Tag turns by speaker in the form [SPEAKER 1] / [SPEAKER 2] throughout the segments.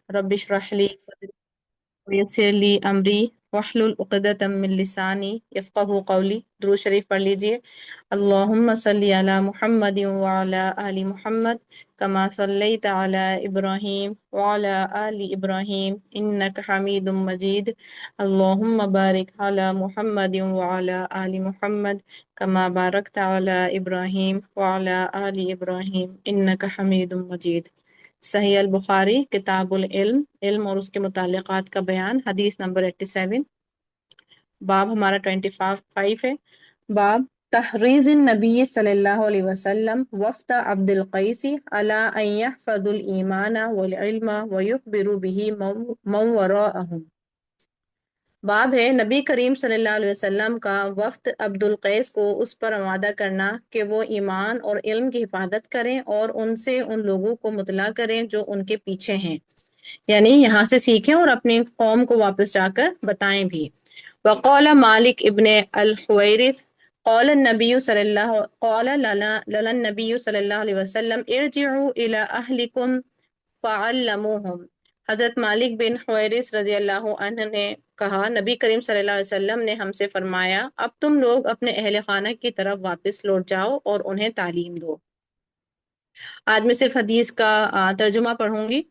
[SPEAKER 1] Rabbi इश्रह ली वयस्सिर ली अमरी वहलुल उक़दतम मिन लिसानी यफ़क़हू क़ौली। दुरूद शरीफ पढ़ लीजिए। अल्लाहुम्मा सल्लि अला मुहम्मदिन व अला आलि मुहम्मद कमा सल्लैता अला इब्राहीम व अला आलि इब्राहीम इन्नका हमीदुम मजीद। अल्लाहुम्मा बारिक अला मुहम्मदिन व अला आलि मुहम्मद कमा बारकता अला इब्राहीम व अला आलि इब्राहीम इन्नका हमीदुम मजीद। सही अल बुखारी किताबुल इल्म, इल्म और उसके मुताल्लिक़ात का बयान, हदीस नंबर 87। बाब हमारा 25 है। बाब तहरीज़ नबी सल्लल्लाहु अलैहि वसल्लम वफ़्द अब्दुल कैसी अला अन यहफ़ज़ुल ईमान वल इल्म व युख़बिरु बिही मन वराअहुम। बाब है नबी करीम सल्लल्लाहु अलैहि वसल्लम का वफ़्द अब्दुल कैस को उस पर आमादा करना कि वो ईमान और इल्म की हिफाजत करें और उनसे उन लोगों को मुतला करें जो उनके पीछे हैं, यानी यहाँ से सीखें और अपनी कौम को वापस जाकर बताएं भी। वक़ाल मालिक इब्ने अल हुवैरिथ क़ाल नबी सल्लल्लाहु क़ाल लना नबी सल्लल्लाहु अलैहि वसल्लम इरजिउ इला अहलिकुम फ़अल्लमुहुम। हज़रत मालिक बिन हुवैरिस रज़ी अल्लाह अन्हु ने कहा, नबी करीम सल्लल्लाहु अलैहि वसल्लम ने हमसे फरमाया, अब तुम लोग अपने अहले खाना की तरफ वापस लौट जाओ और उन्हें तालीम दो। आज मैं सिर्फ हदीस का तर्जुमा पढ़ूंगी।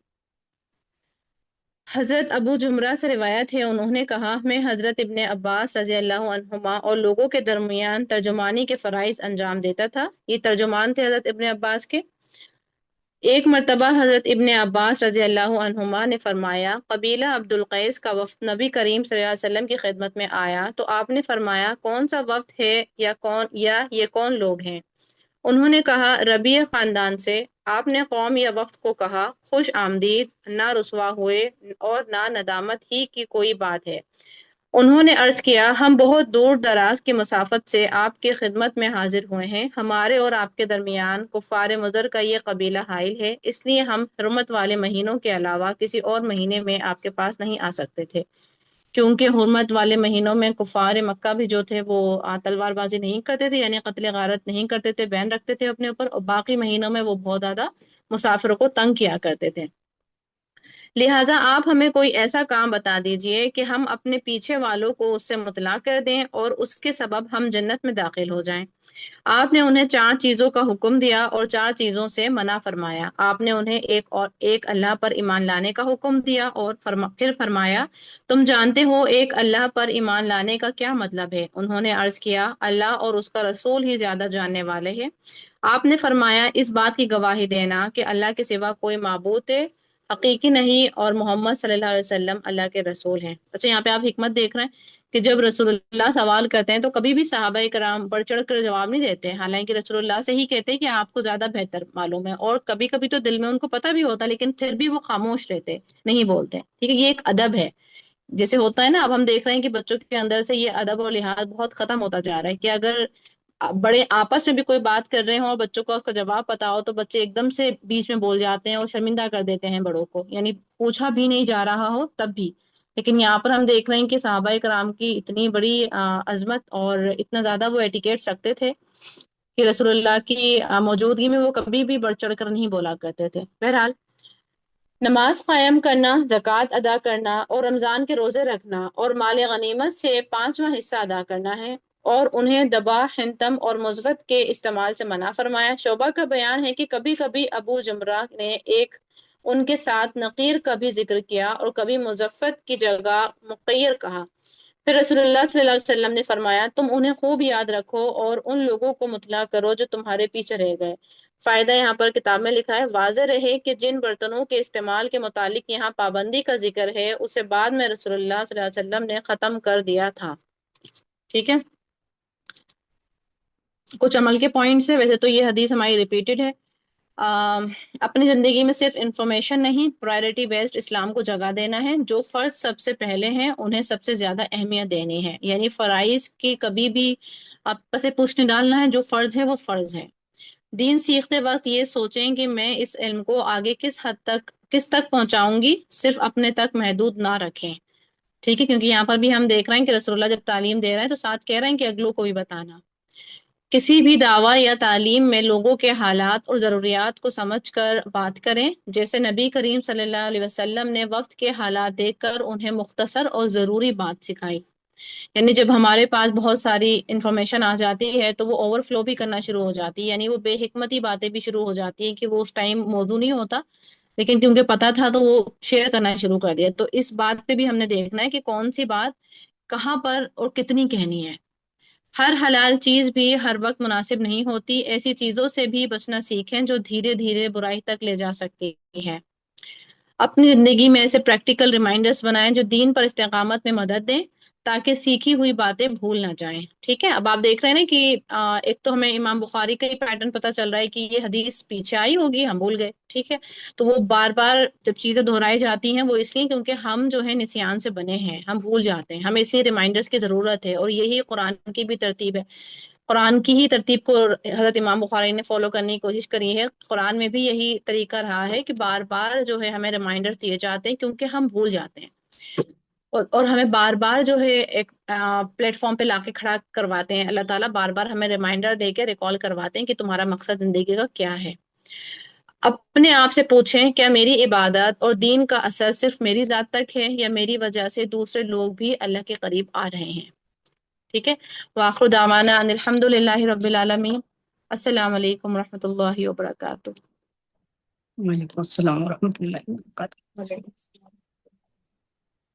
[SPEAKER 1] हज़रत अबू जुमरा से रिवायत है, उन्होंने कहा, मैं हज़रत इब्ने अब्बास रज़ी अल्लाह अन्हुमा और लोगों के दरमियान तर्जुमानी के फ़राइज़ अंजाम देता था। ये तर्जुमान थे हज़रत इब्ने अब्बास के। एक मरतबा हज़रत इब्ने अब्बास रज़ी अल्लाह अन्हुमा ने फरमाया, कबीला अब्दुल कैस का वफ़द नबी करीम सल्लल्लाहु अलैहि वसल्लम की खिदमत में आया तो आपने फरमाया, कौन सा वफ़द है या ये कौन लोग हैं? उन्होंने कहा, रबिया ख़ानदान से। आपने कौम या वफ़द को कहा, खुश आमदीद, ना रुसवा हुए और ना नदामत ही की कोई बात है। उन्होंने अर्ज़ किया, हम बहुत दूर दराज की मसाफत से आपकी खिदमत में हाजिर हुए हैं। हमारे और आपके दरमियान कुफ़ार मुज़र का ये कबीला हाइल है, इसलिए हम हुर्मत वाले महीनों के अलावा किसी और महीने में आपके पास नहीं आ सकते थे, क्योंकि हुर्मत वाले महीनों में कुफ़ार मक्का भी जो थे वो तलवारबाजी नहीं करते थे, यानी कत्ल गारत नहीं करते थे, बैन रखते थे अपने ऊपर, और बाकी महीनों में वो बहुत ज़्यादा मुसाफिरों को तंग किया करते थे। लिहाजा आप हमें कोई ऐसा काम बता दीजिए कि हम अपने पीछे वालों को उससे मुतला कर दें और उसके सबब हम जन्नत में दाखिल हो जाएं। आपने उन्हें 4 चीज़ों का हुक्म दिया और 4 चीज़ों से मना फरमाया। आपने उन्हें एक अल्लाह पर ईमान लाने का हुक्म दिया और फिर फरमाया, तुम जानते हो एक अल्लाह पर ईमान लाने का क्या मतलब है? उन्होंने अर्ज़ किया, अल्लाह और उसका रसूल ही ज़्यादा जानने वाले हैं। आपने फरमाया, इस बात की गवाही देना कि अल्लाह के सिवा कोई माबूद है हकीकी नहीं और मोहम्मद सल्लल्लाहु अलैहि वसल्लम अल्लाह के रसूल हैं। अच्छा, यहाँ पे आप हिकमत देख रहे हैं कि जब रसूलुल्लाह सवाल करते हैं तो कभी भी सहाबाए कराम बढ़ चढ़ कर जवाब नहीं देते हैं, हालांकि रसूलुल्लाह से ही कहते हैं कि आपको ज्यादा बेहतर मालूम है, और कभी कभी तो दिल में उनको पता भी होता लेकिन फिर भी वो खामोश रहते, नहीं बोलते। ठीक है, ये एक अदब है। जैसे होता है ना, अब हम देख रहे हैं कि बच्चों के अंदर से ये अदब और लिहाज बहुत खत्म होता जा रहा है कि अगर बड़े आपस में भी कोई बात कर रहे हो और बच्चों को उसका जवाब पता हो तो बच्चे एकदम से बीच में बोल जाते हैं और शर्मिंदा कर देते हैं बड़ों को, यानी पूछा भी नहीं जा रहा हो तब भी। लेकिन यहाँ पर हम देख रहे हैं कि सहाबाए कराम की इतनी बड़ी अजमत और इतना ज्यादा वो एटिकेट्स रखते थे कि रसूलुल्लाह की मौजूदगी में वो कभी भी बढ़ चढ़ कर नहीं बोला करते थे। बहरहाल, नमाज कायम करना, ज़कात अदा करना और रमज़ान के रोज़े रखना और माल गनीमत से 5वां हिस्सा अदा करना है, और उन्हें दबा, हिंतम और मुज़व्वत के इस्तेमाल से मना फरमाया। शोबा का बयान है कि कभी कभी अबू जमरा ने एक उनके साथ नकीर का भी जिक्र किया और कभी मुज़व्वत की जगह मुक़य्यर कहा। फिर रसूलुल्लाह सल्लल्लाहु अलैहि वसल्लम ने फरमाया, तुम उन्हें खूब याद रखो और उन लोगों को मुतला करो जो तुम्हारे पीछे रह गए। फायदा यहाँ पर किताब में लिखा है, वाज़ेह रहे कि जिन बर्तनों के इस्तेमाल के मुतालिक यहाँ पाबंदी का जिक्र है उसे बाद में रसूलुल्लाह सल्लल्लाहु अलैहि वसल्लम ने ख़त्म कर दिया था। ठीक है, कुछ अमल के पॉइंट्स है। वैसे तो ये हदीस हमारी रिपीटेड है। अपनी ज़िंदगी में सिर्फ इंफॉर्मेशन नहीं, प्रायोरिटी बेस्ड इस्लाम को जगह देना है। जो फ़र्ज सबसे पहले हैं उन्हें सबसे ज़्यादा अहमियत देनी है, यानी फ़राइज़ की कभी भी आपस से पूछ नहीं डालना है, जो फ़र्ज है वो फ़र्ज है। दीन सीखते वक्त ये सोचें कि मैं इस इल्म को आगे किस तक पहुंचाऊंगी, सिर्फ अपने तक महदूद ना रखें। ठीक है, क्योंकि यहाँ पर भी हम देख रहे हैं कि रसूलुल्लाह जब तालीम दे रहे हैं तो साथ कह रहे हैं कि अगलों को भी बताना। کسی بھی دعویٰ یا تعلیم میں لوگوں کے حالات اور ضروریات کو سمجھ کر بات کریں، جیسے نبی کریم صلی اللہ علیہ وسلم نے وقت کے حالات دیکھ کر انہیں مختصر اور ضروری بات سکھائی۔ یعنی جب ہمارے پاس بہت ساری انفارمیشن آ جاتی ہے تو وہ اوور فلو بھی کرنا شروع ہو جاتی ہے، یعنی وہ بے حکمتی باتیں بھی شروع ہو جاتی ہیں کہ وہ اس ٹائم موضوع نہیں ہوتا، لیکن کیونکہ پتہ تھا تو وہ شیئر کرنا شروع کر دیا۔ تو اس بات پہ بھی ہم نے دیکھنا ہے کہ کون سی بات کہاں پر اور کتنی کہنی ہے۔ ہر حلال چیز بھی ہر وقت مناسب نہیں ہوتی، ایسی چیزوں سے بھی بچنا سیکھیں جو دھیرے دھیرے برائی تک لے جا سکتی ہیں۔ اپنی زندگی میں ایسے پریکٹیکل ریمائنڈرز بنائیں جو دین پر استقامت میں مدد دیں تاکہ سیکھی ہوئی باتیں بھول نہ جائیں۔ ٹھیک ہے، اب آپ دیکھ رہے ہیں نا کہ ایک تو ہمیں امام بخاری کا ہی پیٹرن پتہ چل رہا ہے کہ یہ حدیث پیچھے آئی ہوگی، ہم بھول گئے، ٹھیک ہے، تو وہ بار بار جب چیزیں دہرائی جاتی ہیں وہ اس لیے کیونکہ ہم جو ہے نسیان سے بنے ہیں، ہم بھول جاتے ہیں، ہمیں اس لیے ریمائنڈرز کی ضرورت ہے، اور یہی قرآن کی بھی ترتیب ہے۔ قرآن کی ہی ترتیب کو حضرت امام بخاری نے فالو کرنے کی کوشش کری ہے۔ قرآن میں بھی یہی طریقہ رہا ہے کہ بار بار جو ہے ہمیں ریمائنڈر دیے جاتے ہیں کیونکہ ہم بھول جاتے ہیں، اور ہمیں بار بار جو ہے ایک پلیٹ فارم پہ لا کے کھڑا کرواتے ہیں۔ اللہ تعالیٰ بار بار ہمیں ریمائنڈر دے کے ریکال کرواتے ہیں کہ تمہارا مقصد زندگی کا کیا ہے۔ اپنے آپ سے پوچھیں، کیا میری عبادت اور دین کا اثر صرف میری ذات تک ہے یا میری وجہ سے دوسرے لوگ بھی اللہ کے قریب آ رہے ہیں؟ ٹھیک ہے، وآخر دعوانا ان الحمد للہ رب العالمین۔ السلام علیکم ورحمۃ اللہ وبرکاتہ۔
[SPEAKER 2] وعلیکم السلام ورحمۃ اللہ وبرکاتہ۔